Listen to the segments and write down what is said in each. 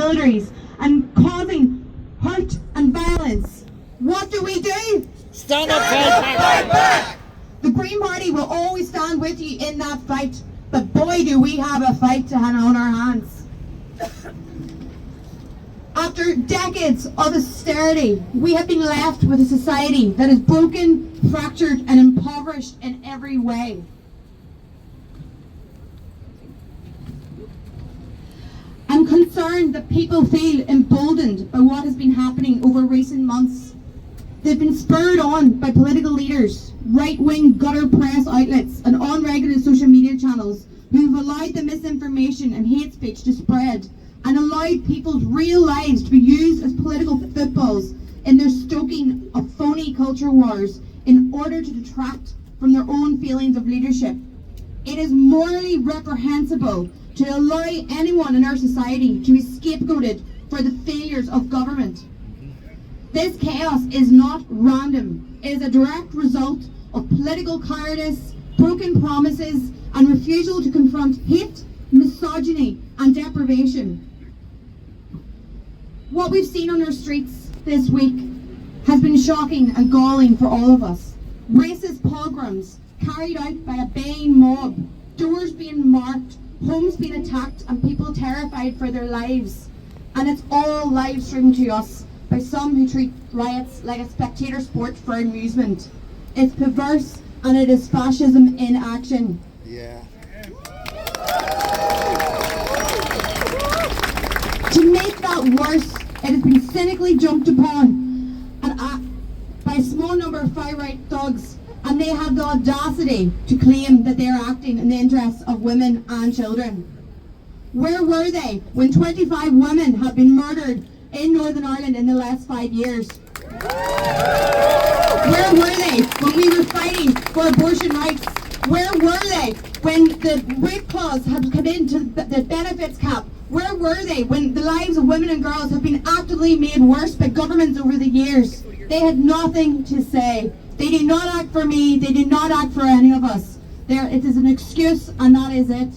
disabilities and causing hurt and violence. What do? Stand up, fight back! The Green Party will always stand with you in that fight, but boy do we have a fight to hand on our hands. After decades of austerity, we have been left with a society that is broken, fractured and impoverished in every way. I'm concerned that people feel emboldened by what has been happening over recent months. They've been spurred on by political leaders, right-wing gutter press outlets and unregulated social media channels who have allowed the misinformation and hate speech to spread and allowed people's real lives to be used as political footballs in their stoking of phony culture wars in order to detract from their own feelings of leadership. It is morally reprehensible to allow anyone in our society to be scapegoated for the failures of government. This chaos is not random. It is a direct result of political cowardice, broken promises, and refusal to confront hate, misogyny, and deprivation. What we've seen on our streets this week has been shocking and galling for all of us. Racist pogroms carried out by a baying mob, doors being marked, homes being attacked, and people terrified for their lives. And it's all live streamed to us by some who treat riots like a spectator sport for amusement. It's perverse and it is fascism in action. Yeah. To make that worse, it has been cynically jumped upon by a small number of far-right thugs, and they have the audacity to claim that they are acting in the interests of women and children. Where were they when 25 women have been murdered in Northern Ireland in the last 5 years? Where were they when we were fighting for abortion rights? Where were they when the rape clause had come into the benefits cap? Where were they when the lives of women and girls have been actively made worse by governments over the years? They had nothing to say. They did not act for me. They did not act for any of us. It is an excuse, and that is it.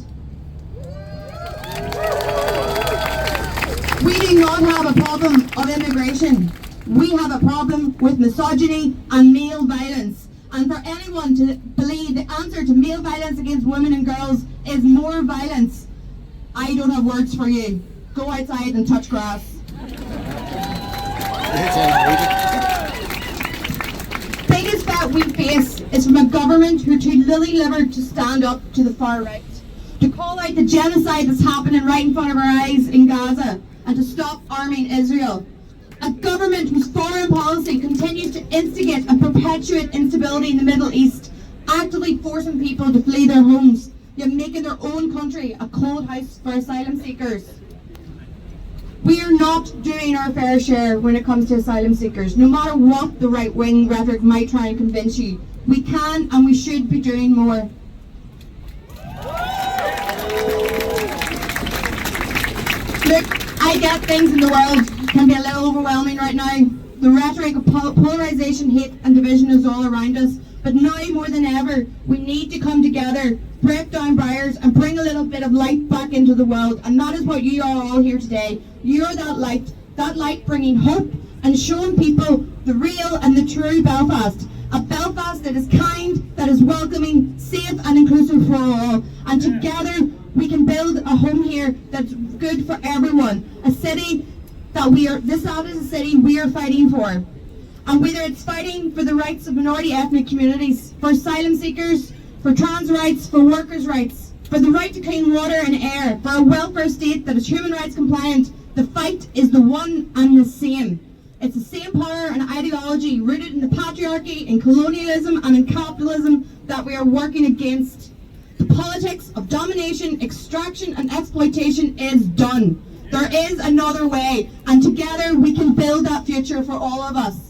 We do not have a problem of immigration. We have a problem with misogyny and male violence. And for anyone to believe the answer to male violence against women and girls is more violence, I don't have words for you. Go outside and touch grass. Biggest threat we face is from a government who are too lily-livered to stand up to the far right, to call out the genocide that's happening right in front of our eyes in Gaza, and to stop arming Israel. A government whose foreign policy continues to instigate and perpetuate instability in the Middle East, actively forcing people to flee their homes, yet making their own country a cold house for asylum seekers. We are not doing our fair share when it comes to asylum seekers, no matter what the right-wing rhetoric might try and convince you. We can and we should be doing more. Look, I get things in the world can be a little overwhelming right now. The rhetoric of polarization, hate and division is all around us. But now more than ever, we need to come together, break down barriers and bring a little bit of light back into the world. And that is what you are all here today. You are that light bringing hope and showing people the real and the true Belfast. A Belfast that is kind, that is welcoming, safe and inclusive for all. And together we can build a home here that's good for everyone. A city that this is a city we are fighting for. And whether it's fighting for the rights of minority ethnic communities, for asylum seekers, for trans rights, for workers' rights, for the right to clean water and air, for a welfare state that is human rights compliant, the fight is the one and the same. It's the same power and ideology rooted in the patriarchy, in colonialism and in capitalism that we are working against. The politics of domination, extraction and exploitation is done. There is another way, and together we can build that future for all of us.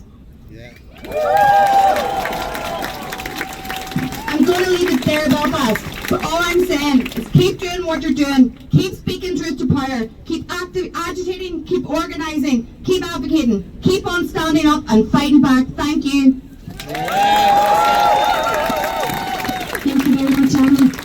I'm going to leave it there, Belfast, but all I'm saying is keep doing what you're doing, keep speaking truth to power, keep agitating, keep organising, keep advocating, keep on standing up and fighting back. Thank you. Thank you very much, Áine.